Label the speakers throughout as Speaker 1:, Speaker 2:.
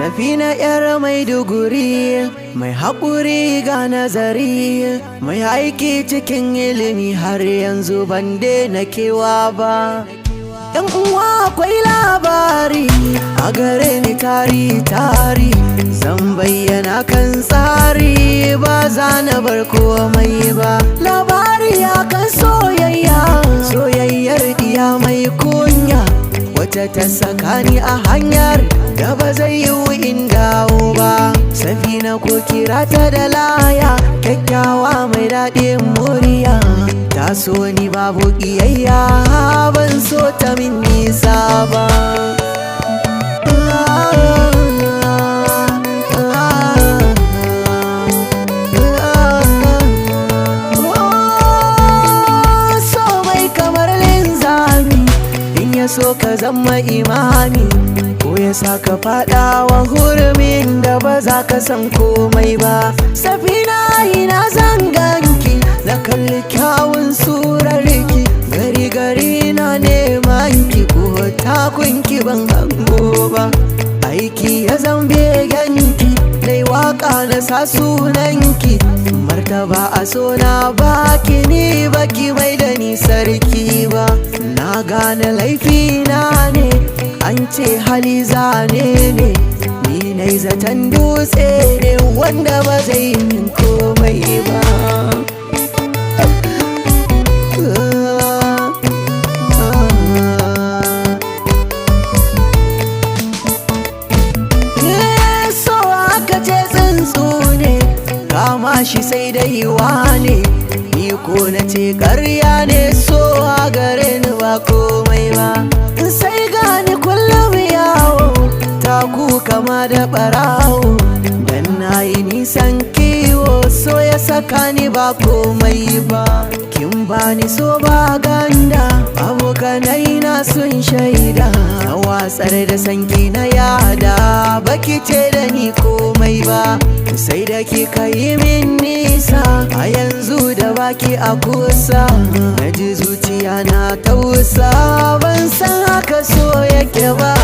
Speaker 1: Safina yar Maiduguri, mai haƙuri ga nazari, mai aiki cikin ilimi har yanzu ban daina kewa ba. Yan uwa akwai labari a gare ni tari zan bayyana kan tsari ba za na bar komai ba. Labari akan soyayyar diya mai kunya, wata ta sakani a hanyar da ba zai yi in dawo ba. Safina ko kira ta da laya, kyakkyawa mai daɗin murya, ta so ni babu ƙiyayya, ban so ta min nisa ba. So mai kamar linzami, in ya so ka zama imami, ko ya sa ka fada wa hurumin da ba za ka san komai ba. Safina ina zan ganki, na kalli kyawun surarki, gari na neman ki, ko takunki ban hango ba. Aiki ya zan begenki, dai waka na sa sunanki, martaba a so na baki, ni baki mai da ni sarki ba. Na gane laifina ne, an ce hali zane ne, ni nai zaton dutse ne wanda ba zai min komai ba. So aka ce tsuntsu ne, kama shi sai dai wane, ni ko na ce ƙarya ne, so a gare ni ba komai ba. Sai gani kullum yawo, taku kama da ɓarawo, dan na yi nisan kiwo, so ya saka ni ba komai ba. Kin bani so ba ganda, abokanai na sun shaida, na watsar da sanki na yada, baki ce da ni komai ba. Sai da kika yi min nisa, a yanzu da baki a kusa, na ji zuciya na tausa, ban san haka so yake ba.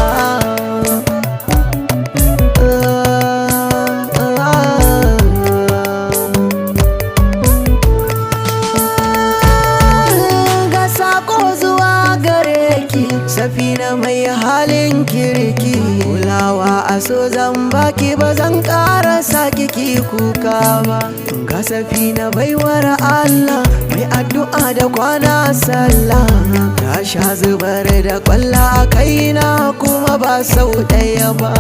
Speaker 1: Ga sako zuwa gare ki, Safina mai halin kirki, kulawa a so zan baki, ba zan ƙara saki ki kuka ba. Ga Safina baiwar Allah, mai addu'a da kwana sallah, ta sha zubar da kwalla a kaina kuma ba sau ɗaya ba.